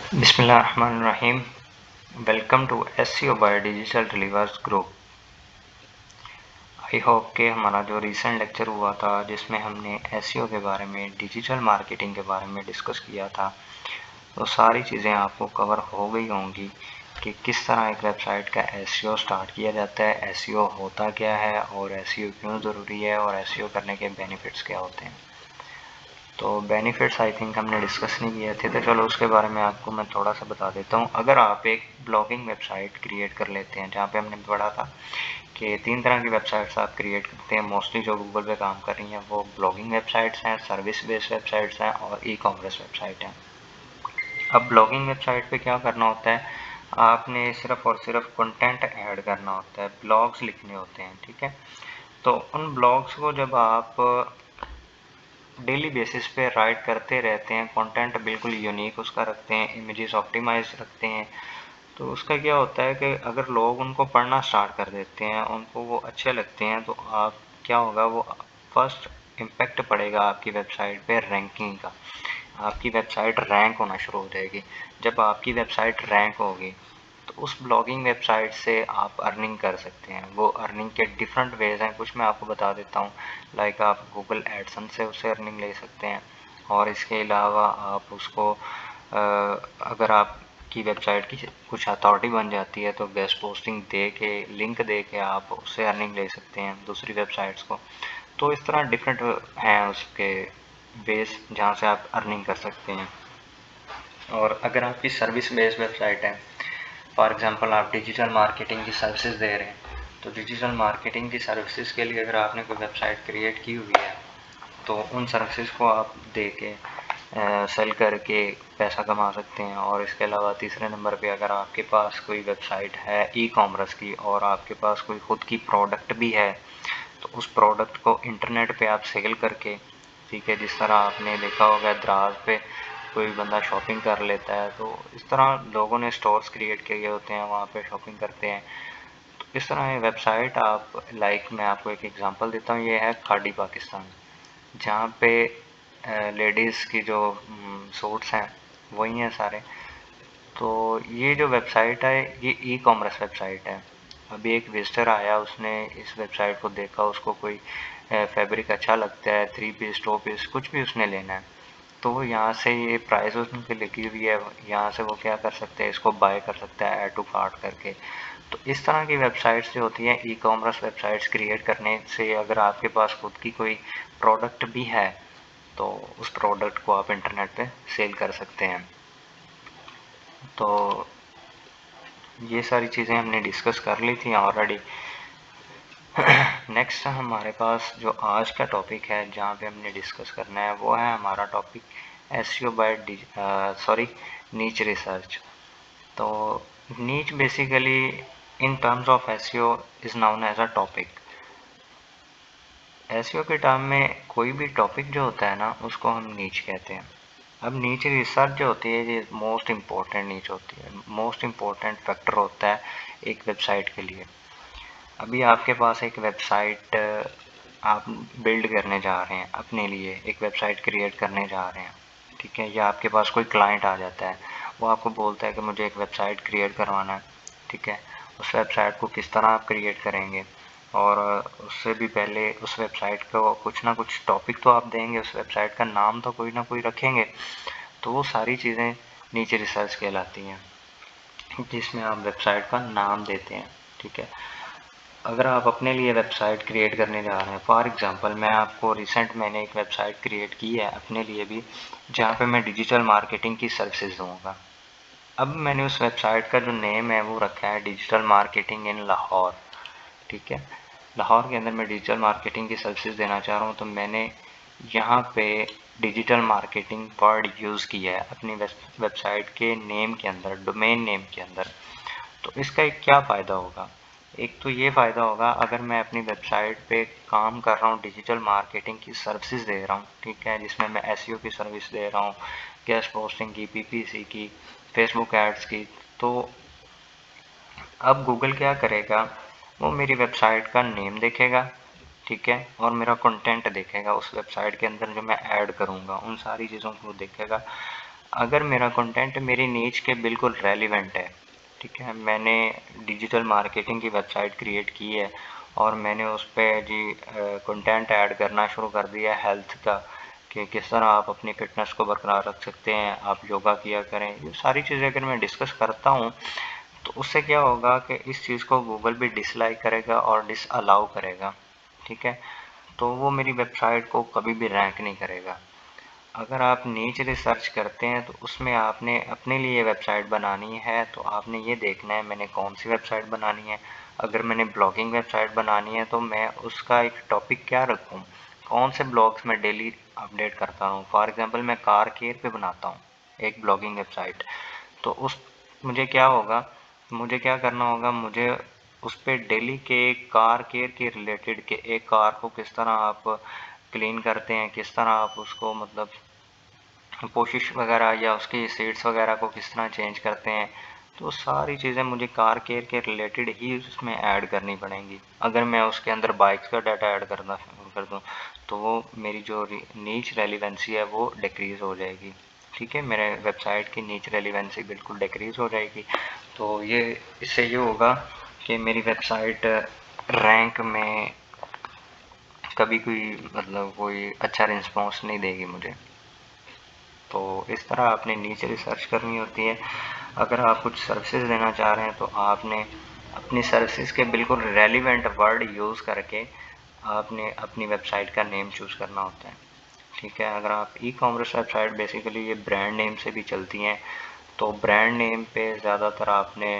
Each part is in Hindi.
बिस्मिल्लाहिर्रहमानिर्रहीम। Welcome to SEO by Digital Delivers group. I hope कि हमारा जो रिसेंट लेक्चर हुआ था जिसमें हमने एसईओ के बारे में, डिजिटल मार्केटिंग के बारे में डिस्कस किया था, तो सारी चीज़ें आपको कवर हो गई होंगी कि किस तरह एक वेबसाइट का एसईओ स्टार्ट किया जाता है, एसईओ होता क्या है और एसईओ क्यों ज़रूरी है और एसईओ करने के बेनिफिट्स क्या होते हैं। तो बेनिफिट्स आई थिंक हमने डिस्कस नहीं किए थे, तो चलो उसके बारे में आपको मैं थोड़ा सा बता देता हूँ। अगर आप एक ब्लॉगिंग वेबसाइट क्रिएट कर लेते हैं, जहाँ पे हमने पढ़ा था कि 3 तरह की वेबसाइट्स आप क्रिएट करते हैं, मोस्टली जो गूगल पे काम कर रही हैं वो ब्लॉगिंग वेबसाइट्स हैं, सर्विस बेस्ड वेबसाइट्स हैं और ई कॉमर्स वेबसाइट हैं। अब ब्लॉगिंग वेबसाइट पे क्या करना होता है, आपने सिर्फ और सिर्फ कंटेंट ऐड करना होता है, ब्लॉग्स लिखने होते हैं, ठीक है। तो उन ब्लॉग्स को जब आप डेली बेसिस पे राइट करते रहते हैं, कंटेंट बिल्कुल यूनिक उसका रखते हैं, इमेजेस ऑप्टिमाइज रखते हैं, तो उसका क्या होता है कि अगर लोग उनको पढ़ना स्टार्ट कर देते हैं, उनको वो अच्छे लगते हैं, तो आप क्या होगा, वो फर्स्ट इम्पैक्ट पड़ेगा आपकी वेबसाइट पे रैंकिंग का। आपकी वेबसाइट रैंक होना शुरू हो जाएगी। जब आपकी वेबसाइट रैंक होगी तो उस ब्लॉगिंग वेबसाइट से आप अर्निंग कर सकते हैं। वो अर्निंग के डिफरेंट वेज हैं, कुछ मैं आपको बता देता हूँ। लाइक आप गूगल एडसन से उससे अर्निंग ले सकते हैं, और इसके अलावा आप उसको अगर आपकी वेबसाइट की कुछ अथॉरिटी बन जाती है तो गेस्ट पोस्टिंग दे के, लिंक दे के आप उससे अर्निंग ले सकते हैं दूसरी वेबसाइट्स को। तो इस तरह डिफरेंट हैं उसके बेस जहाँ से आप अर्निंग कर सकते हैं। और अगर आपकी सर्विस बेस्ड वेबसाइट है, फॉर एग्जांपल आप डिजिटल मार्केटिंग की सर्विसेज दे रहे हैं, तो डिजिटल मार्केटिंग की सर्विसेज के लिए अगर आपने कोई वेबसाइट क्रिएट की हुई है तो उन सर्विसेज को आप दे के सेल करके पैसा कमा सकते हैं। और इसके अलावा तीसरे नंबर पे अगर आपके पास कोई वेबसाइट है ई कॉमर्स की और आपके पास कोई खुद की प्रोडक्ट भी है, तो उस प्रोडक्ट को इंटरनेट पे आप सेल करके, ठीक है, जिस तरह आपने देखा होगा दराज पे कोई बंदा शॉपिंग कर लेता है, तो इस तरह लोगों ने स्टोर्स क्रिएट किए होते हैं, वहाँ पे शॉपिंग करते हैं। तो इस तरह ये वेबसाइट आप, लाइक मैं आपको एक एग्जांपल देता हूँ, ये है खाड़ी पाकिस्तान, जहाँ पे लेडीज़ की जो सूट्स हैं वही हैं सारे। तो ये जो वेबसाइट है ये ई कॉमर्स वेबसाइट है। अभी एक विजिटर आया, उसने इस वेबसाइट को देखा, उसको कोई फैब्रिक अच्छा लगता है, 3 पीस 2 पीस कुछ भी उसने लेना है, तो वो यहाँ से ये प्राइस उनकी लिखी हुई है, यहाँ से वो क्या कर सकते हैं, इसको बाय कर सकता है ऐड टू कार्ट करके। तो इस तरह की वेबसाइट्स जो होती हैं, ई कॉमर्स वेबसाइट्स क्रिएट करने से, अगर आपके पास खुद की कोई प्रोडक्ट भी है तो उस प्रोडक्ट को आप इंटरनेट पे सेल कर सकते हैं। तो ये सारी चीज़ें हमने डिस्कस कर ली थी ऑलरेडी। नेक्स्ट हमारे पास जो आज का टॉपिक है जहाँ पे हमने डिस्कस करना है, वो है हमारा topic SEO by niche research. तो niche basically in terms of SEO is known as a topic. SEO के टर्म में कोई भी टॉपिक जो होता है ना, उसको हम नीच कहते हैं। अब नीच रिसर्च जो होती है ये मोस्ट इम्पोर्टेंट नीच होती है, मोस्ट इम्पोर्टेंट फैक्टर होता है एक वेबसाइट के लिए। अभी आपके पास एक वेबसाइट आप बिल्ड करने जा रहे हैं, अपने लिए एक वेबसाइट क्रिएट करने जा रहे हैं, ठीक है, या आपके पास कोई क्लाइंट आ जाता है, वो आपको बोलता है कि मुझे एक वेबसाइट क्रिएट करवाना है, ठीक है। उस वेबसाइट को किस तरह आप क्रिएट करेंगे, और उससे भी पहले उस वेबसाइट को कुछ ना कुछ टॉपिक तो आप देंगे, उस वेबसाइट का नाम तो कोई ना कोई रखेंगे। तो वो सारी चीज़ें नीचे रिसर्च कहलाती हैं, जिसमें आप वेबसाइट का नाम देते हैं, ठीक है। अगर आप अपने लिए वेबसाइट क्रिएट करने जा रहे हैं, फॉर एग्जांपल मैं आपको मैंने एक वेबसाइट क्रिएट की है अपने लिए भी, जहाँ पे मैं डिजिटल मार्केटिंग की सर्विसेज दूँगा। अब मैंने उस वेबसाइट का जो नेम है वो रखा है डिजिटल मार्केटिंग इन लाहौर, ठीक है। लाहौर के अंदर मैं डिजिटल मार्केटिंग की सर्विसेज देना चाह रहा हूँ, तो मैंने यहाँ पे डिजिटल मार्केटिंग वर्ड यूज़ किया है अपनी वेबसाइट के नेम के अंदर, डोमेन नेम के अंदर। तो इसका एक क्या फ़ायदा होगा, एक तो ये फ़ायदा होगा, अगर मैं अपनी वेबसाइट पे काम कर रहा हूँ, डिजिटल मार्केटिंग की सर्विसेज दे रहा हूँ, ठीक है, जिसमें मैं एसईओ की सर्विस दे रहा हूँ, गेस्ट पोस्टिंग की, पीपीसी की, फेसबुक एड्स की, तो अब गूगल क्या करेगा, वो मेरी वेबसाइट का नेम देखेगा, ठीक है, और मेरा कंटेंट देखेगा, उस वेबसाइट के अंदर जो मैं ऐड करूँगा उन सारी चीज़ों को देखेगा। अगर मेरा कंटेंट मेरी नीच के बिल्कुल रेलिवेंट है, ठीक है, मैंने डिजिटल मार्केटिंग की वेबसाइट क्रिएट की है और मैंने उस पर जी कंटेंट ऐड करना शुरू कर दिया है हेल्थ का, कि किस तरह आप अपनी फ़िटनेस को बरकरार रख सकते हैं, आप योगा किया करें, ये सारी चीज़ें अगर मैं डिस्कस करता हूँ तो उससे क्या होगा कि इस चीज़ को गूगल भी डिसलाइक करेगा और डिसअलाउ करेगा, ठीक है। तो वो मेरी वेबसाइट को कभी भी रैंक नहीं करेगा। अगर आप नीच रिसर्च करते हैं तो उसमें आपने अपने लिए वेबसाइट बनानी है, तो आपने ये देखना है मैंने कौन सी वेबसाइट बनानी है। अगर मैंने ब्लॉगिंग वेबसाइट बनानी है तो मैं उसका एक टॉपिक क्या रखूँ, कौन से ब्लॉग्स मैं डेली अपडेट करता हूँ। फॉर एग्ज़ाम्पल मैं कार केयर पे बनाता हूँ एक ब्लॉगिंग वेबसाइट, तो उस मुझे क्या होगा, मुझे क्या करना होगा, मुझे उस पर डेली के कार केयर के रिलेटेड के एक कार को किस तरह आप क्लीन करते हैं, किस तरह आप उसको मतलब पोशिश वगैरह या उसकी सीट्स वगैरह को किस तरह चेंज करते हैं, तो सारी चीज़ें मुझे कार केयर के रिलेटेड ही उसमें ऐड करनी पड़ेंगी। अगर मैं उसके अंदर बाइक्स का डाटा ऐड करना शुरू कर दूँ तो वो मेरी जो नीच रेलिवेंसी है वो डिक्रीज़ हो जाएगी, ठीक है, मेरे वेबसाइट की नीच रेलिवेंसी बिल्कुल डिक्रीज़ हो जाएगी। तो ये इससे ये होगा कि मेरी वेबसाइट रैंक में कभी कोई मतलब कोई अच्छा रिस्पॉन्स नहीं देगी मुझे। तो इस तरह आपने नीचे रिसर्च करनी होती है। अगर आप कुछ सर्विसेज देना चाह रहे हैं तो आपने अपनी सर्विसेज के बिल्कुल रेलिवेंट वर्ड यूज़ करके आपने अपनी वेबसाइट का नेम चूज़ करना होता है, ठीक है। अगर आप ई कॉमर्स वेबसाइट बेसिकली ये ब्रांड नेम से भी चलती हैं, तो ब्रांड नेम पे ज़्यादातर आपने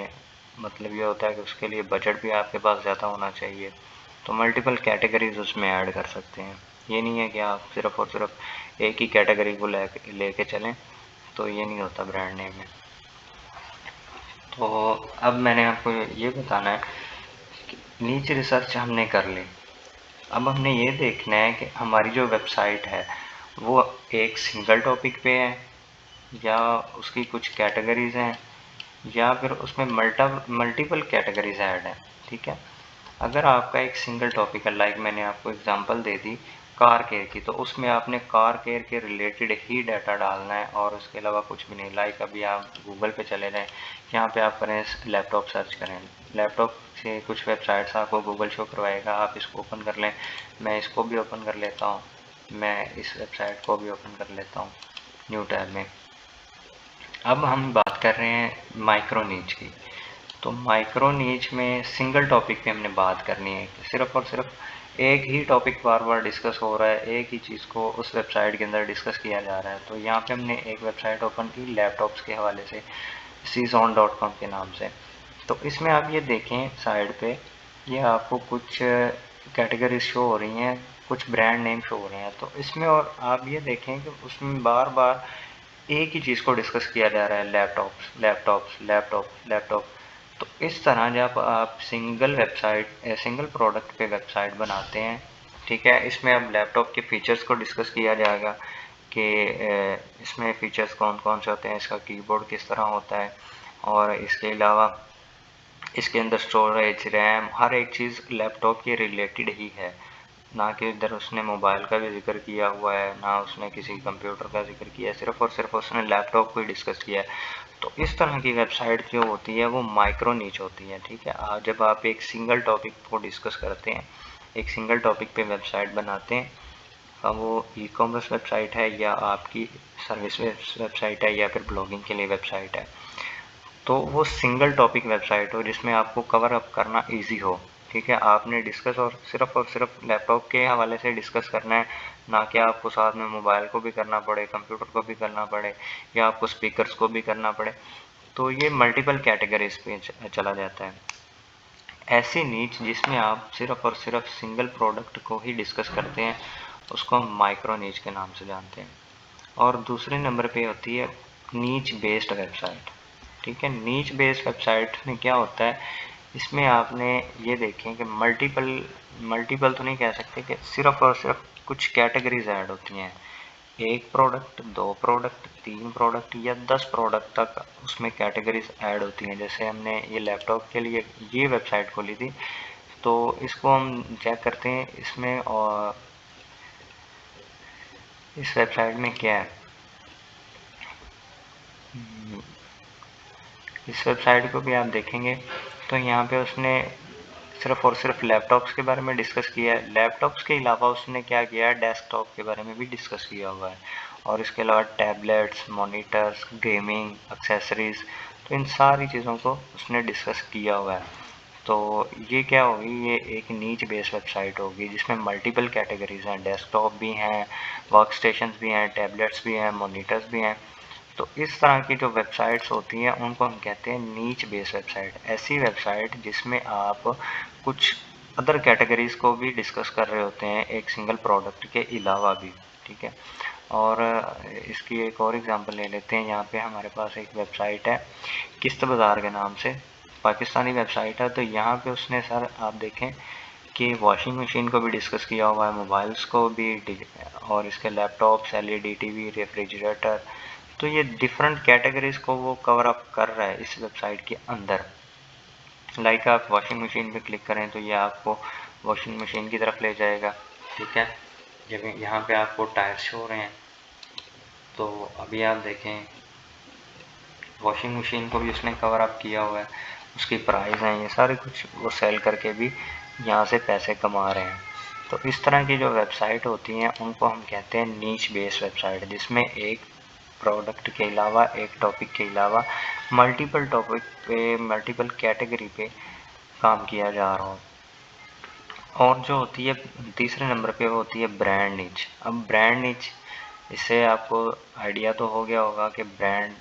मतलब ये होता है कि उसके लिए बजट भी आपके पास ज़्यादा होना चाहिए। तो मल्टीपल कैटेगरीज उसमें ऐड कर सकते हैं। ये नहीं है कि आप सिर्फ़ और सिर्फ एक ही कैटेगरी को लेके चलें, तो ये नहीं होता ब्रांड नेम में। तो अब मैंने आपको ये बताना है कि नीच रिसर्च हमने कर ली। अब हमने ये देखना है कि हमारी जो वेबसाइट है वो एक सिंगल टॉपिक पे है या उसकी कुछ कैटेगरीज़ हैं या फिर उसमें मल्टीपल कैटेगरीज ऐड हैं, ठीक है। अगर आपका एक सिंगल टॉपिक है, लाइक मैंने आपको एग्जांपल दे दी कार केयर की, तो उसमें आपने कार केयर के रिलेटेड ही डाटा डालना है और उसके अलावा कुछ भी नहीं। लाइक अभी आप गूगल पे चले जाएँ, यहाँ पे आप करें लैपटॉप सर्च करें, लैपटॉप से कुछ वेबसाइट्स आपको गूगल शो करवाएगा, आप इसको ओपन कर लें। मैं इसको भी ओपन कर लेता हूँ, मैं इस वेबसाइट को भी ओपन कर लेता हूँ न्यू टैब में। अब हम बात कर रहे हैं माइक्रो नीच की। तो माइक्रो नीच में सिंगल टॉपिक पे हमने बात करनी है कि सिर्फ और सिर्फ एक ही टॉपिक बार बार डिस्कस हो रहा है, एक ही चीज़ को उस वेबसाइट के अंदर डिस्कस किया जा रहा है। तो यहाँ पे हमने एक वेबसाइट ओपन की लैपटॉप्स के हवाले से Czone.com के नाम से। तो इसमें आप ये देखें साइड पे ये आपको कुछ कैटेगरीज शो हो रही हैं, कुछ ब्रांड नेम शो हो रहे हैं। तो इसमें और आप ये देखें कि उसमें बार बार एक ही चीज़ को डिस्कस किया जा रहा है, लैपटॉप्स लैपटॉप्स लैपटॉप लैपटॉप। तो इस तरह जब आप सिंगल प्रोडक्ट पे वेबसाइट बनाते हैं, ठीक है, इसमें अब लैपटॉप के फीचर्स को डिस्कस किया जाएगा कि इसमें फ़ीचर्स कौन कौन से होते हैं, इसका कीबोर्ड किस तरह होता है और इसके अलावा इसके अंदर स्टोरेज रैम हर एक चीज़ लैपटॉप के रिलेटेड ही है, ना कि इधर उसने मोबाइल का भी जिक्र किया हुआ है, ना उसने किसी कंप्यूटर का जिक्र किया है, सिर्फ और सिर्फ उसने लैपटॉप को ही डिस्कस किया है। तो इस तरह की वेबसाइट जो होती है वो माइक्रो नीच होती है, ठीक है। जब आप एक सिंगल टॉपिक को डिस्कस करते हैं, एक सिंगल टॉपिक पे वेबसाइट बनाते हैं, अब वो ई कॉमर्स वेबसाइट है या आपकी सर्विस वेबसाइट है या फिर ब्लॉगिंग के लिए वेबसाइट है, तो वो सिंगल टॉपिक वेबसाइट हो जिसमें आपको कवर अप करना इजी हो, ठीक है। आपने डिस्कस और सिर्फ लैपटॉप के हवाले से डिस्कस करना है, ना कि आपको साथ में मोबाइल को भी करना पड़े, कंप्यूटर को भी करना पड़े या आपको स्पीकर्स को भी करना पड़े। तो ये मल्टीपल कैटेगरीज पे चला जाता है। ऐसी नीच जिसमें आप सिर्फ और सिर्फ सिंगल प्रोडक्ट को ही डिस्कस करते हैं उसको हम माइक्रो नीच के नाम से जानते हैं। और दूसरे नंबर पे होती है नीच बेस्ड वेबसाइट, ठीक है। नीच बेस्ड वेबसाइट में क्या होता है, इसमें आपने ये देखें कि मल्टीपल तो नहीं कह सकते कि सिर्फ और सिर्फ कुछ कैटेगरीज ऐड होती हैं, एक प्रोडक्ट, दो प्रोडक्ट, तीन प्रोडक्ट या 10 प्रोडक्ट तक उसमें कैटेगरीज ऐड होती हैं। जैसे हमने ये लैपटॉप के लिए ये वेबसाइट खोली थी, तो इसको हम चेक करते हैं इसमें, और इस वेबसाइट में क्या है, इस वेबसाइट को भी आप देखेंगे तो यहाँ पे उसने सिर्फ और सिर्फ लैपटॉप्स के बारे में डिस्कस किया है। लैपटॉप्स के अलावा उसने क्या किया है, डेस्कटॉप के बारे में भी डिस्कस किया हुआ है, और इसके अलावा टैबलेट्स, मॉनिटर्स, गेमिंग एक्सेसरीज, तो इन सारी चीज़ों को उसने डिस्कस किया हुआ है। तो ये क्या होगी, ये एक नीच बेस्ड वेबसाइट होगी जिसमें मल्टीपल कैटेगरीज हैं, डेस्कटॉप भी हैं, वर्क स्टेशन भी हैं, टैबलेट्स भी हैं, मॉनिटर्स भी हैं। तो इस तरह की जो वेबसाइट्स होती हैं उनको हम कहते हैं नीच बेस्ड वेबसाइट। ऐसी वेबसाइट जिसमें आप कुछ अदर कैटेगरीज को भी डिस्कस कर रहे होते हैं एक सिंगल प्रोडक्ट के अलावा भी, ठीक है। और इसकी एक और एग्जांपल ले लेते हैं। यहाँ पे हमारे पास एक वेबसाइट है किस्त बाज़ार के नाम से, पाकिस्तानी वेबसाइट है। तो यहाँ पे उसने सर आप देखें कि वॉशिंग मशीन को भी डिस्कस किया हुआ है, मोबाइल्स को भी, और इसके लैपटॉप्स, एलईडी टीवी, रेफ्रिजरेटर, तो ये डिफरेंट कैटेगरीज को वो कवर अप कर रहा है इस वेबसाइट के अंदर। लाइक आप वॉशिंग मशीन पे क्लिक करें तो ये आपको वॉशिंग मशीन की तरफ ले जाएगा, ठीक है। जब यहाँ पे आपको टायर शो हो रहे हैं, तो अभी आप देखें वॉशिंग मशीन को भी उसने कवर अप किया हुआ है, उसकी प्राइस हैं, ये सारे कुछ वो सेल करके भी यहाँ से पैसे कमा रहे हैं। तो इस तरह की जो वेबसाइट होती हैं उनको हम कहते हैं नीच बेस्ड वेबसाइट, जिसमें एक प्रोडक्ट के अलावा, एक टॉपिक के अलावा मल्टीपल टॉपिक पे, मल्टीपल कैटेगरी पे काम किया जा रहा हो। और जो होती है तीसरे नंबर पे वो होती है ब्रांड नीच। अब ब्रांड नीच, इससे आपको आइडिया तो हो गया होगा कि ब्रांड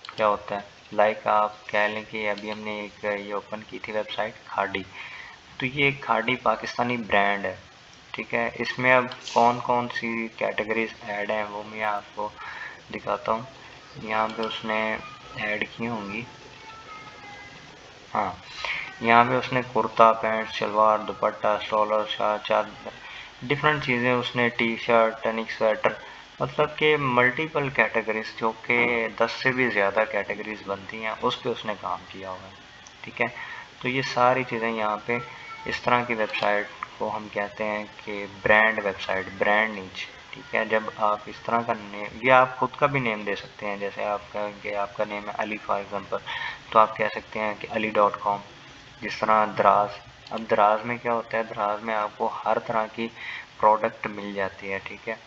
क्या होता है। लाइक आप कह लें कि अभी हमने एक ये ओपन की थी वेबसाइट खाड़ी, तो ये एक खाड़ी पाकिस्तानी ब्रांड है, ठीक है। इसमें अब कौन कौन सी कैटेगरीज ऐड हैं वो मैं आपको दिखाता हूँ। यहाँ पे उसने ऐड की होंगी, हाँ, यहाँ पे उसने कुर्ता, पैंट, शलवार, दुपट्टा, स्टॉलर, शाल, चादर, डिफरेंट चीज़ें उसने, टी शर्ट, टनिक स्वेटर, मतलब कि मल्टीपल कैटेगरीज, जो कि 10 से भी ज़्यादा कैटेगरीज बनती हैं, उस पर उसने काम किया हुआ है, ठीक है। तो ये सारी चीज़ें यहाँ पे, इस तरह की वेबसाइट को हम कहते हैं कि ब्रांड वेबसाइट, ब्रांड नीच, ठीक है। जब आप इस तरह का नेम, या आप खुद का भी नेम दे सकते हैं, जैसे आप कहेंगे आपका नेम है अली फॉर एग्जांपल, तो आप कह सकते हैं कि ali.com। जिस तरह दराज, अब दराज में क्या होता है, दराज में आपको हर तरह की प्रोडक्ट मिल जाती है, ठीक है।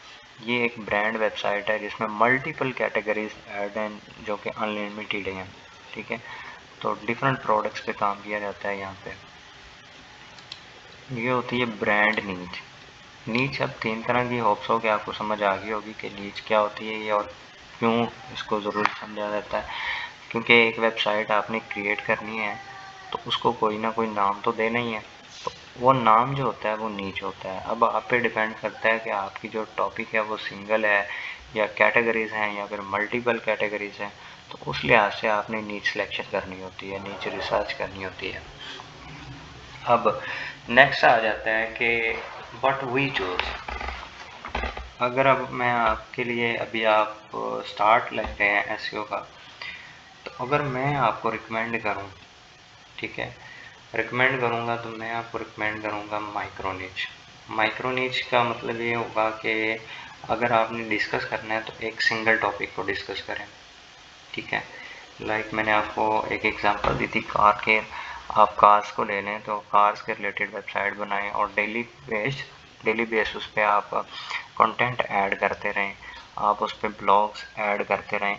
ये एक ब्रांड वेबसाइट है जिसमें मल्टीपल कैटेगरीज ऐड हैं जो कि अनलिमिटेड हैं, ठीक है। तो डिफरेंट प्रोडक्ट्स पे काम किया जाता है यहाँ पे। ये होती है ब्रांड नीच। नीच अब 3 तरह की, होप्स हो कि आपको समझ आ गई होगी कि नीच क्या होती है ये और क्यों इसको ज़रूर समझा जाता है। क्योंकि एक वेबसाइट आपने क्रिएट करनी है तो उसको कोई ना कोई नाम तो देना ही है, तो वो नाम जो होता है वो नीच होता है। अब आप पे डिपेंड करता है कि आपकी जो टॉपिक है वो सिंगल है या कैटेगरीज हैं या फिर मल्टीपल कैटेगरीज हैं, तो उस लिहाज से आपने नीच सिलेक्शन करनी होती है, नीच रिसर्च करनी होती है। अब नेक्स्ट आ जाता है कि व्हाट वी चूज। अगर अब मैं आपके लिए, अभी आप स्टार्ट ले रहे हैं एसईओ का, तो अगर मैं आपको रिकमेंड करूं, ठीक है, रिकमेंड करूंगा तो मैं आपको रिकमेंड करूंगा माइक्रो नीच। माइक्रो नीच का मतलब ये होगा कि अगर आपने डिस्कस करना है तो एक सिंगल टॉपिक को डिस्कस करें, ठीक है। लाइक मैंने आपको एक एग्जांपल दी थी कार के, आप कार्स को ले लें तो कार्स के रिलेटेड वेबसाइट बनाएं और डेली बेस उस पर आप कंटेंट ऐड करते रहें, आप उस पर ब्लॉग्स ऐड करते रहें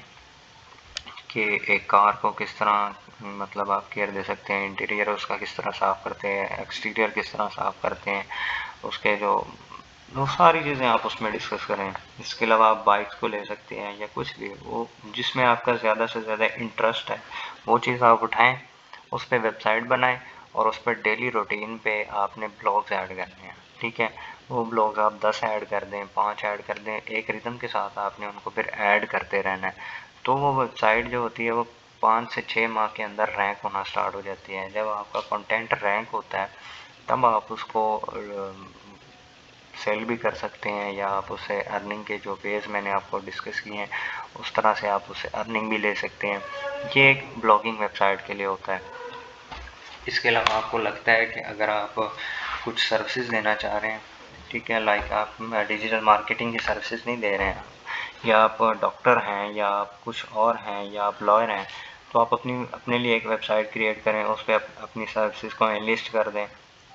कि एक कार को किस तरह मतलब आप केयर दे सकते हैं, इंटीरियर उसका किस तरह साफ़ करते हैं, एक्सटीरियर किस तरह साफ़ करते हैं, उसके जो वो सारी चीज़ें आप उसमें डिस्कस करें। इसके अलावा आप बाइक्स को ले सकते हैं या कुछ भी, वो जिसमें आपका ज़्यादा से ज़्यादा इंटरेस्ट है वो चीज़ आप उठाएं, उस पर वेबसाइट बनाएं और उस पर डेली रूटीन पे आपने ब्लॉग्स ऐड करने हैं, ठीक है। वो ब्लॉग्स आप 10 ऐड कर दें, 5 ऐड कर दें, एक रिदम के साथ आपने उनको फिर ऐड करते रहना है। तो वो वेबसाइट जो होती है वो 5 से 6 माह के अंदर रैंक होना स्टार्ट हो जाती है। जब आपका कंटेंट रैंक होता है तब आप उसको सेल भी कर सकते हैं, या आप उससे अर्निंग के जो वेज मैंने आपको डिस्कस किए हैं उस तरह से आप उससे अर्निंग भी ले सकते हैं। ये एक ब्लॉगिंग वेबसाइट के लिए होता है। इसके अलावा आपको लगता है कि अगर आप कुछ सर्विसेज देना चाह रहे हैं, ठीक है, लाइक आप डिजिटल मार्केटिंग की सर्विसेज नहीं दे रहे हैं, या आप डॉक्टर हैं, या आप कुछ और हैं, या आप लॉयर हैं, तो आप अपने लिए एक वेबसाइट क्रिएट करें, उस पर अपनी सर्विसेज को इनलिस्ट कर दें।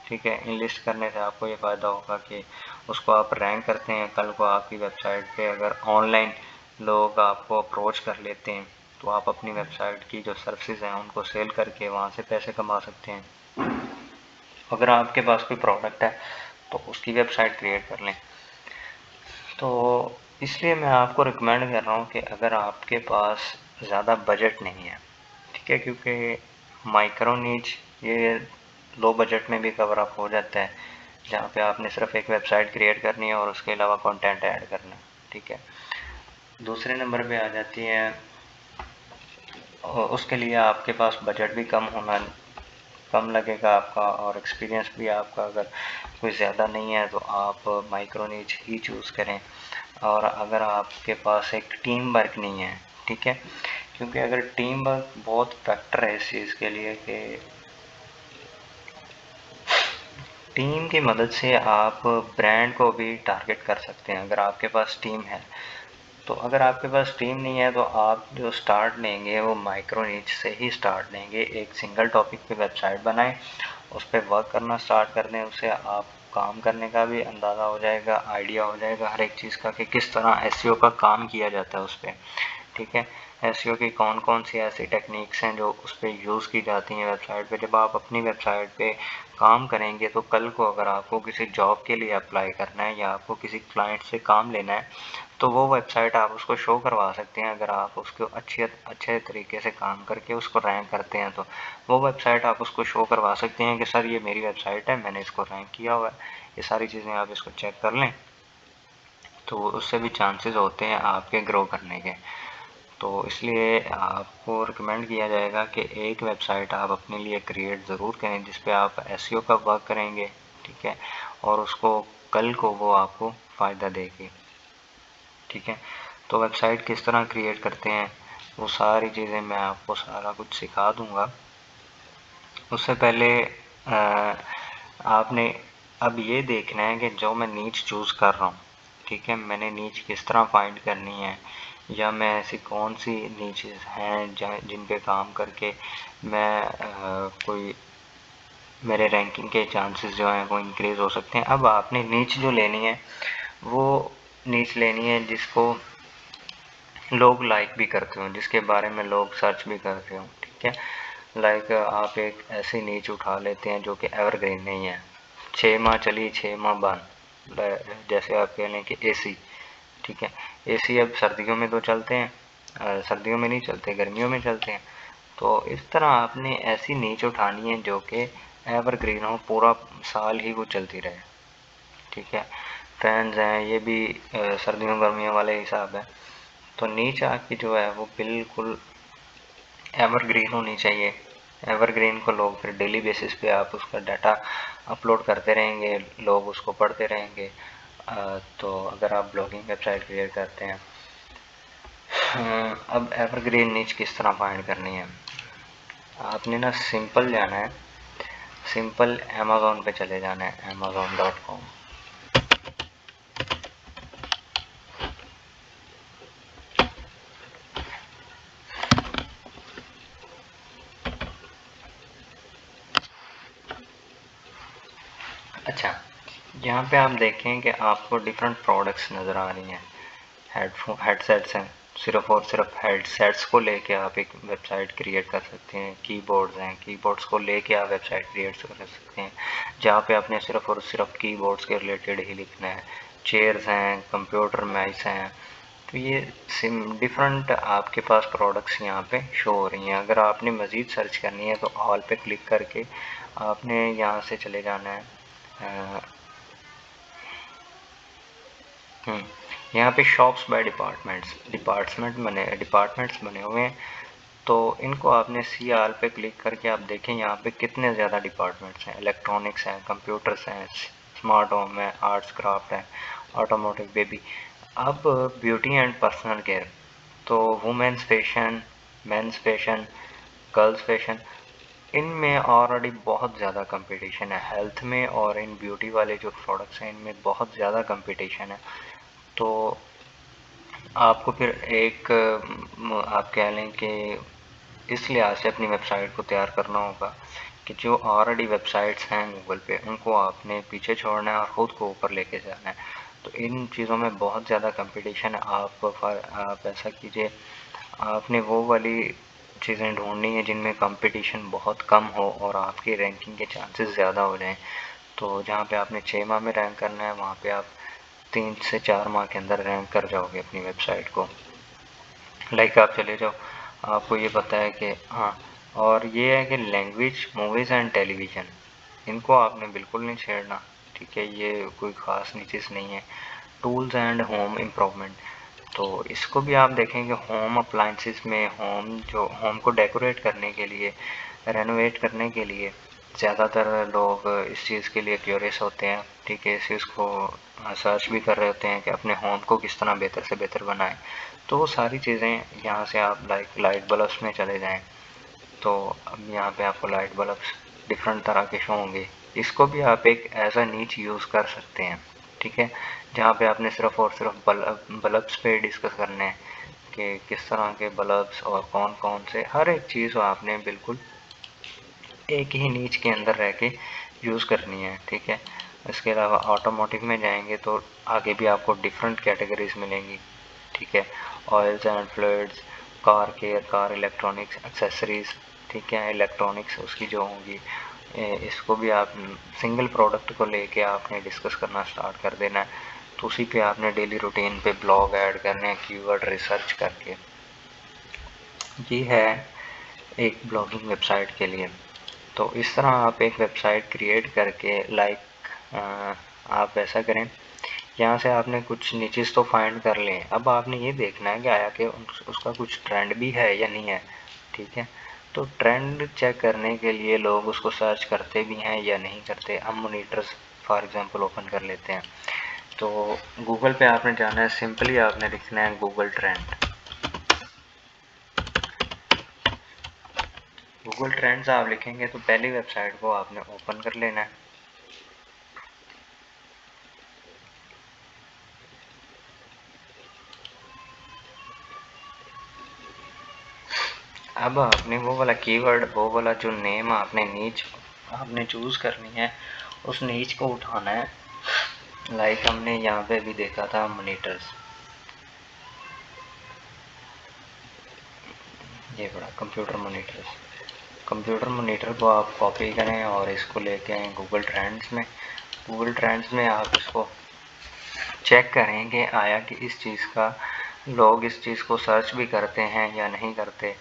ठीक है, इनलिस्ट करने से आपको ये फ़ायदा होगा कि उसको आप रैंक करते हैं, कल को आपकी वेबसाइट पे अगर ऑनलाइन लोग आपको अप्रोच कर लेते हैं तो आप अपनी वेबसाइट की जो सर्विसेज हैं उनको सेल करके वहाँ से पैसे कमा सकते हैं। अगर आपके पास कोई प्रोडक्ट है तो उसकी वेबसाइट क्रिएट कर लें। तो इसलिए मैं आपको रिकमेंड कर रहा हूँ कि अगर आपके पास ज़्यादा बजट नहीं है, ठीक है, क्योंकि माइक्रो नीच ये लो बजट में भी कवर अप हो जाता है, जहाँ पे आपने सिर्फ एक वेबसाइट क्रिएट करनी है और उसके अलावा कंटेंट ऐड करना है। ठीक है, दूसरे नंबर पे आ जाती है, उसके लिए आपके पास बजट भी कम लगेगा आपका, और एक्सपीरियंस भी आपका अगर कोई ज़्यादा नहीं है तो आप माइक्रो नीच ही चूज़ करें। और अगर आपके पास एक टीम वर्क नहीं है, ठीक है, क्योंकि अगर टीम वर्क बहुत फैक्टर है इस चीज़ के लिए कि टीम की मदद से आप ब्रांड को भी टारगेट कर सकते हैं अगर आपके पास टीम है। तो अगर आपके पास टीम नहीं है तो आप जो स्टार्ट लेंगे वो माइक्रो नीच से ही स्टार्ट लेंगे। एक सिंगल टॉपिक पे वेबसाइट बनाएं, उस पर वर्क करना स्टार्ट कर दें, उससे आप काम करने का भी अंदाज़ा हो जाएगा, आइडिया हो जाएगा हर एक चीज़ का कि किस तरह एसईओ का काम किया जाता है उस पर। ठीक है, एसईओ की कौन कौन सी ऐसी टेक्निक्स हैं जो उस पर यूज़ की जाती हैं वेबसाइट पे। जब आप अपनी वेबसाइट पे काम करेंगे तो कल को अगर आपको किसी जॉब के लिए अप्लाई करना है या आपको किसी क्लाइंट से काम लेना है तो वो वेबसाइट आप उसको शो करवा सकते हैं। अगर आप उसको अच्छे तरीके से काम करके उसको रैंक करते हैं तो वो वेबसाइट आप उसको शो करवा सकते हैं कि सर ये मेरी वेबसाइट है, मैंने इसको रैंक किया हुआ है। ये सारी चीज़ें आप इसको चेक कर लें, तो उससे भी चांसेस होते हैं आपके ग्रो करने के। तो इसलिए आपको रिकमेंड किया जाएगा कि एक वेबसाइट आप अपने लिए क्रिएट ज़रूर करें जिस पे आप एसईओ का वर्क करेंगे। ठीक है, और उसको कल को वो आपको फ़ायदा देगी। ठीक है, तो वेबसाइट किस तरह क्रिएट करते हैं वो सारी चीज़ें मैं आपको सारा कुछ सिखा दूंगा। उससे पहले आपने अब ये देखना है कि जो मैं नीच चूज़ कर रहा हूँ, ठीक है, मैंने नीच किस तरह फाइंड करनी है, या मैं ऐसी कौन सी नीचेस हैं जिन पे काम करके मैं कोई मेरे रैंकिंग के चांसेस जो हैं वो इंक्रीज़ हो सकते हैं। अब आपने नीच जो लेनी है वो नीच लेनी है जिसको लोग लाइक भी करते हो, जिसके बारे में लोग सर्च भी करते हो। ठीक है, लाइक आप एक ऐसी नीच उठा लेते हैं जो कि एवरग्रीन नहीं है, 6 माह चली 6 माह बंद, जैसे आप कह लें कि एसी। ठीक है, एसी अब सर्दियों में तो चलते हैं, सर्दियों में नहीं चलते, गर्मियों में चलते हैं। तो इस तरह आपने ऐसी नीच उठानी है जो कि एवरग्रीन हो, पूरा साल ही वो चलती रहे। ठीक है, फैंस हैं ये भी सर्दियों गर्मियों वाले हिसाब है। तो नीच आपकी जो है वो बिल्कुल एवरग्रीन होनी चाहिए। एवरग्रीन को लोग फिर डेली बेसिस पे आप उसका डाटा अपलोड करते रहेंगे, लोग उसको पढ़ते रहेंगे। तो अगर आप ब्लॉगिंग वेबसाइट क्रिएट करते हैं, अब एवरग्रीन नीच किस तरह फाइंड करनी है, आपने ना सिंपल जाना है, सिंपल अमेज़ोन पे चले जाना है, amazon.com। अच्छा, यहाँ पे आप देखें कि आपको डिफरेंट प्रोडक्ट्स नज़र आ रही हैं, हेडसेट्स हैं, सिर्फ और सिर्फ हेडसेट्स को लेके आप एक वेबसाइट क्रिएट कर सकते हैं। कीबोर्ड्स हैं, कीबोर्ड्स को लेके आप वेबसाइट क्रिएट कर सकते हैं जहाँ पे आपने सिर्फ और सिर्फ कीबोर्ड्स के रिलेटेड ही लिखना है। चेयर्स हैं, कंप्यूटर माइस हैं, तो ये डिफरेंट आपके पास प्रोडक्ट्स यहाँ पे शो हो रही हैं। अगर आपने मज़ीद सर्च करनी है तो ऑल पे क्लिक करके आपने यहाँ से चले जाना है। यहाँ पे शॉप्स बाय डिपार्टमेंट्स बने हुए हैं। तो इनको आपने सी आल पे क्लिक करके आप देखें यहाँ पे कितने ज़्यादा डिपार्टमेंट्स हैं। इलेक्ट्रॉनिक्स हैं, कंप्यूटर्स हैं, स्मार्ट होम है, आर्ट्स क्राफ्ट है, ऑटोमोटिव, बेबी। अब ब्यूटी एंड पर्सनल केयर, तो women's fashion, men's fashion, girls fashion, इनमें ऑलरेडी बहुत ज़्यादा कंपटीशन है। हेल्थ में और इन ब्यूटी वाले जो प्रोडक्ट्स हैं इनमें बहुत ज़्यादा कंपटीशन है। तो आपको फिर एक आप कह लें कि इस लिहाज से अपनी वेबसाइट को तैयार करना होगा कि जो ऑलरेडी वेबसाइट्स हैं गूगल पे उनको आपने पीछे छोड़ना है और ख़ुद को ऊपर लेके जाना है। तो इन चीज़ों में बहुत ज़्यादा कंपटीशन है। आप ऐसा कीजिए, आपने वो वाली चीज़ें ढूंढनी है जिनमें कंपटीशन बहुत कम हो और आपकी रैंकिंग के चांसेस ज़्यादा हो जाएं। तो जहाँ पे आपने 6 माह में रैंक करना है वहाँ पे आप 3 से 4 माह के अंदर रैंक कर जाओगे अपनी वेबसाइट को। लाइक आप चले जाओ, आपको ये पता है कि हाँ, और ये है कि लैंग्वेज, मूवीज़ एंड टेलीविज़न, इनको आपने बिल्कुल नहीं छेड़ना, ठीक है। ये कोई ख़ास नीचेस नहीं है। टूल्स एंड होम इम्प्रूवमेंट, तो इसको भी आप देखेंगे होम अप्लाइंसेस में, होम को डेकोरेट करने के लिए, रेनोवेट करने के लिए ज़्यादातर लोग इस चीज़ के लिए क्यूरियस होते हैं, ठीक है। इस चीज़ को सर्च भी कर रहे होते हैं कि अपने होम को किस तरह बेहतर से बेहतर बनाएं। तो वो सारी चीज़ें यहाँ से आप लाइट बल्ब्स में चले जाएं, तो अब यहाँ पे आपको लाइट बल्ब्स डिफरेंट तरह के शो होंगे। इसको भी आप एक एज अ नीच यूज़ कर सकते हैं, ठीक है। जहाँ पे आपने सिर्फ और सिर्फ बल्ब्स पे डिस्कस करने हैं कि किस तरह के बल्ब्स और कौन कौन से, हर एक चीज़ आपने बिल्कुल एक ही नीच के अंदर रह के यूज़ करनी है, ठीक है। इसके अलावा ऑटोमोटिव में जाएंगे तो आगे भी आपको डिफरेंट कैटेगरीज मिलेंगी, ठीक है। Oils and fluids, car care, car electronics accessories, ठीक है। इलेक्ट्रॉनिक्स उसकी जो होंगी, इसको भी आप सिंगल प्रोडक्ट को लेके आपने डिस्कस करना स्टार्ट कर देना है। तो उसी पे आपने डेली रूटीन पे ब्लॉग ऐड करने हैं कीवर्ड रिसर्च करके। ये है एक ब्लॉगिंग वेबसाइट के लिए। तो इस तरह आप एक वेबसाइट क्रिएट करके आप ऐसा करें, यहाँ से आपने कुछ नीचेस तो फाइंड कर लें। अब आपने ये देखना है कि आया कि उसका कुछ ट्रेंड भी है या नहीं है, ठीक है। तो ट्रेंड चेक करने के लिए लोग उसको सर्च करते भी हैं या नहीं करते। हम मोनीटर्स फॉर एग्जांपल ओपन कर लेते हैं, तो गूगल पे आपने जाना है, सिंपली आपने लिखना है गूगल ट्रेंड। गूगल ट्रेंड्स आप लिखेंगे तो पहली वेबसाइट को आपने ओपन कर लेना है। अब आपने वो वाला कीवर्ड, वो वाला जो नेम आपने नीच आपने चूज़ करनी है, उस नीच को उठाना है। लाइक हमने यहाँ पे भी देखा था मोनीटर्स, ये बड़ा कंप्यूटर मोनीटर्स। कंप्यूटर मोनीटर को आप कॉपी करें और इसको लेके आए गूगल ट्रेंड्स में। गूगल ट्रेंड्स में आप इसको चेक करें कि आया कि इस चीज़ का लोग इस चीज़ को सर्च भी करते हैं या नहीं करते।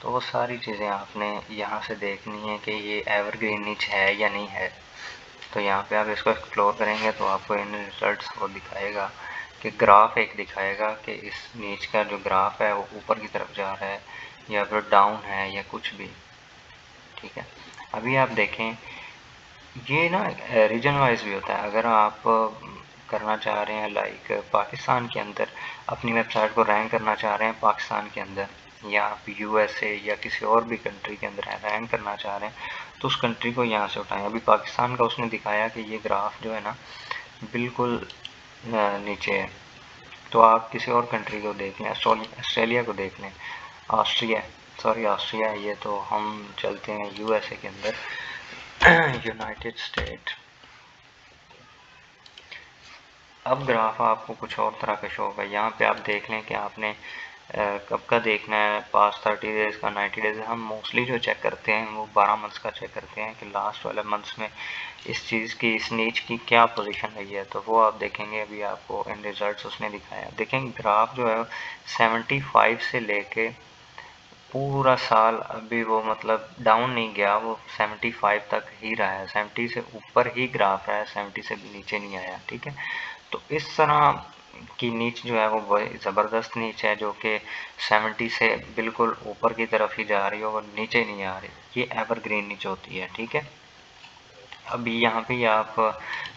तो वो सारी चीज़ें आपने यहाँ से देखनी है कि ये एवरग्रीन नीच है या नहीं है। तो यहाँ पे आप इसको एक्सप्लोर करेंगे तो आपको इन रिजल्ट्स को दिखाएगा कि ग्राफ एक दिखाएगा कि इस नीच का जो ग्राफ है वो ऊपर की तरफ जा रहा है या फिर डाउन है या कुछ भी, ठीक है। अभी आप देखें, ये ना रीजन वाइज भी होता है। अगर आप करना चाह रहे हैं लाइक पाकिस्तान के अंदर अपनी वेबसाइट को रैंक करना चाह रहे हैं पाकिस्तान के अंदर, या आप यूएसए या किसी और भी कंट्री के अंदर रैंक करना चाह रहे हैं, तो उस कंट्री को यहाँ से उठाएं। अभी पाकिस्तान का उसने दिखाया कि ये ग्राफ जो है ना बिल्कुल नीचे है। तो आप किसी और कंट्री को देख लें, ऑस्ट्रेलिया को देख लें, ऑस्ट्रिया है ये, तो हम चलते हैं यूएसए के अंदर, यूनाइटेड स्टेट। अब ग्राफ आपको कुछ और तरह का शो होगा। यहाँ पे आप देख लें कि आपने कब का देखना है, पास 30 डेज़ का, 90 डेज़। हम मोस्टली जो चेक करते हैं वो 12 मंथ्स का चेक करते हैं कि लास्ट वाले मंथ्स में इस चीज़ की, इस नीच की क्या पोजीशन रही है। तो वो आप देखेंगे, अभी आपको इन रिजल्ट्स उसने दिखाया। देखेंगे ग्राफ जो है 75 से लेके पूरा साल अभी वो मतलब डाउन नहीं गया, वो 75 तक ही रहा है, 70 से ऊपर ही ग्राफ रहा है, 70 से भी नीचे नहीं आया, ठीक है। तो इस तरह की नीच जो है वो बड़ी ज़बरदस्त नीच है, जो कि 70 से बिल्कुल ऊपर की तरफ ही जा रही है और नीचे नहीं आ रही। ये एवरग्रीन नीच होती है, ठीक है। अभी यहाँ पे आप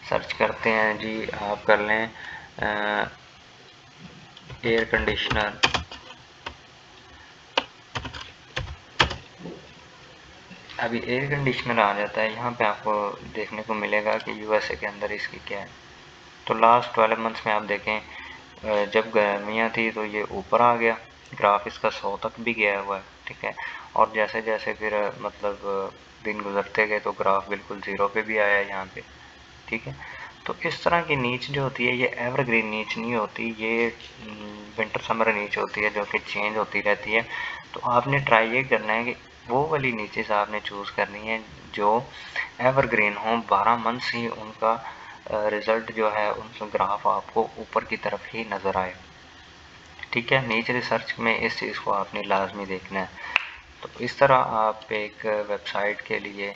सर्च करते हैं जी, आप कर लें एयर कंडीशनर। अभी एयर कंडीशनर आ जाता है, यहाँ पे आपको देखने को मिलेगा कि यूएसए के अंदर इसकी क्या है। तो लास्ट 12 मंथ्स में आप देखें जब गर्मियाँ थी तो ये ऊपर आ गया, ग्राफ इसका 100 तक भी गया हुआ है, ठीक है। और जैसे जैसे फिर मतलब दिन गुजरते गए तो ग्राफ बिल्कुल ज़ीरो पे भी आया यहाँ पे, ठीक है। तो इस तरह की नीच जो होती है ये एवरग्रीन नीच नहीं होती, ये विंटर समर नीच होती है जो कि चेंज होती रहती है। तो आपने ट्राई ये करना है कि वो वाली नीचेस आपने चूज़ करनी है जो एवरग्रीन हो, 12 मंथ्स ही उनका रिज़ल्ट जो है उनका ग्राफ आपको ऊपर की तरफ ही नज़र आए, ठीक है। नीच रिसर्च में इस चीज़ को आपने लाजमी देखना है। तो इस तरह आप एक वेबसाइट के लिए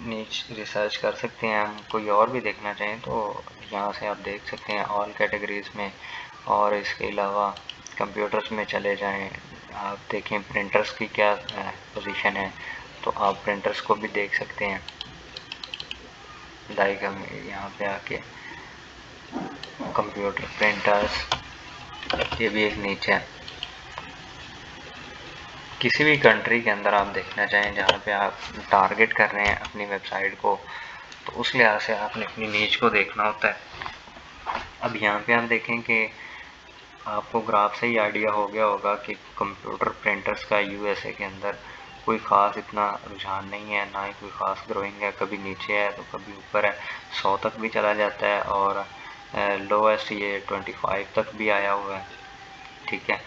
नीच रिसर्च कर सकते हैं। हम कोई और भी देखना चाहें तो यहाँ से आप देख सकते हैं ऑल कैटेगरीज़ में, और इसके अलावा कंप्यूटर्स में चले जाएं, आप देखें प्रिंटर्स की क्या पोजीशन है, तो आप प्रिंटर्स को भी देख सकते हैं। लाइक हम यहाँ पे आके कंप्यूटर प्रिंटर्स, ये भी एक नीच है। किसी भी कंट्री के अंदर आप देखना चाहें जहाँ पे आप टारगेट कर रहे हैं अपनी वेबसाइट को, तो उस लिहाज से आपने अपनी नीच को देखना होता है। अब यहाँ पे आप देखें कि आपको ग्राफ से ही आइडिया हो गया होगा कि कंप्यूटर प्रिंटर्स का यूएसए के अंदर कोई ख़ास इतना रुझान नहीं है, ना ही कोई ख़ास ग्रोइंग है, कभी नीचे है तो कभी ऊपर है, 100 तक भी चला जाता है और लोएस्ट ये 25 तक भी आया हुआ है, ठीक है।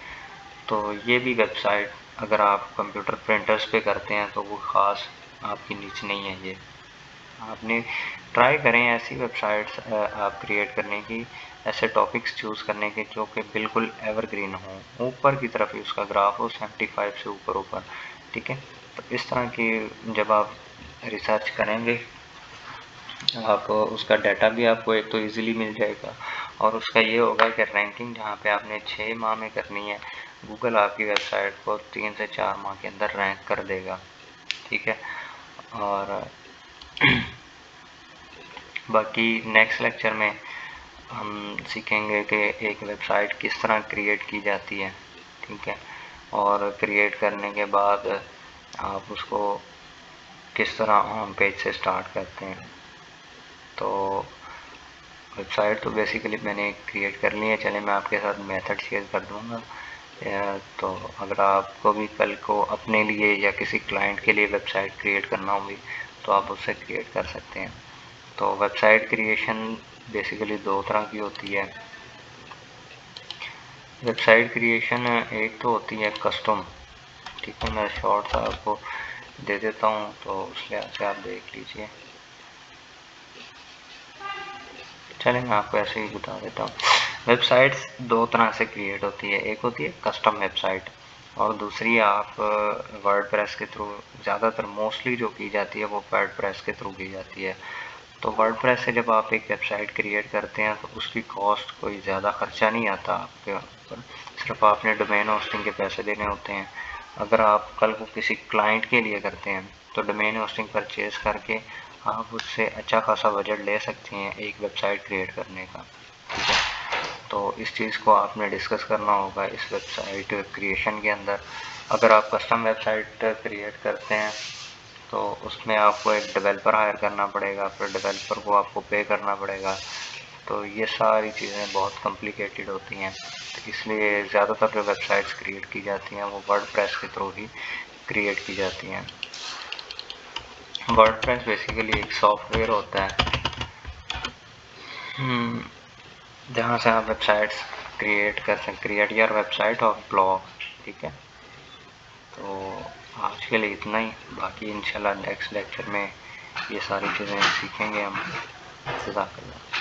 तो ये भी वेबसाइट अगर आप कंप्यूटर प्रिंटर्स पे करते हैं तो वो ख़ास आपकी नीच नहीं है। ये आपने ट्राई करें ऐसी वेबसाइट्स आप क्रिएट करने की, ऐसे टॉपिक्स चूज़ करने के जो कि बिल्कुल एवरग्रीन हो, ऊपर की तरफ ही उसका ग्राफ हो 75 से ऊपर ऊपर, ठीक है। तो इस तरह की जब आप रिसर्च करेंगे आप उसका डाटा भी आपको एक तो ईज़िली मिल जाएगा, और उसका ये होगा कि रैंकिंग जहाँ पे आपने 6 माह में करनी है, गूगल आपकी वेबसाइट को 3 से 4 माह के अंदर रैंक कर देगा, ठीक है। और बाकी नेक्स्ट लेक्चर में हम सीखेंगे कि एक वेबसाइट किस तरह क्रिएट की जाती है, ठीक है, और क्रिएट करने के बाद आप उसको किस तरह होम पेज से स्टार्ट करते हैं। तो वेबसाइट तो बेसिकली मैंने क्रिएट कर ली है, चले मैं आपके साथ मेथड शेयर कर दूँगा। तो अगर आपको भी कल को अपने लिए या किसी क्लाइंट के लिए वेबसाइट क्रिएट करना होगी तो आप उससे क्रिएट कर सकते हैं। तो वेबसाइट क्रिएशन बेसिकली 2 तरह की होती है। वेबसाइट क्रिएशन एक तो होती है कस्टम, ठीक है, मैं शॉर्ट सा आपको दे देता हूँ तो उस लिहाज से आप देख लीजिए। चलें मैं आपको ऐसे ही बता देता हूँ। वेबसाइट्स 2 तरह से क्रिएट होती है, एक होती है कस्टम वेबसाइट और दूसरी आप वर्डप्रेस के थ्रू, ज़्यादातर मोस्टली जो की जाती है वो वर्डप्रेस के थ्रू की जाती है। तो वर्डप्रेस से जब आप एक वेबसाइट क्रिएट करते हैं तो उसकी कॉस्ट कोई ज़्यादा खर्चा नहीं आता आपके ऊपर, सिर्फ आपने डोमेन होस्टिंग के पैसे देने होते हैं। अगर आप कल को किसी क्लाइंट के लिए करते हैं तो डोमेन होस्टिंग परचेज करके आप उससे अच्छा खासा बजट ले सकते हैं एक वेबसाइट क्रिएट करने का, ठीक है। तो इस चीज़ को आपने डिस्कस करना होगा इस वेबसाइट क्रिएशन के अंदर। अगर आप कस्टम वेबसाइट क्रिएट करते हैं तो उसमें आपको एक डेवलपर हायर करना पड़ेगा, फिर डेवलपर को आपको पे करना पड़ेगा। तो ये सारी चीज़ें बहुत कॉम्प्लिकेटेड होती हैं, तो इसलिए ज़्यादातर जो वेबसाइट्स क्रिएट की जाती हैं वो वर्डप्रेस के थ्रू ही क्रिएट की जाती हैं। वर्डप्रेस बेसिकली एक सॉफ्टवेयर होता है जहाँ से आप वेबसाइट्स क्रिएट कर सकते, क्रिएट योर वेबसाइट और ब्लॉग, ठीक है। तो आज के लिए इतना ही, बाकी इंशाल्लाह नेक्स्ट लेक्चर में ये सारी चीज़ें सीखेंगे हम। जज़ाकल्लाह।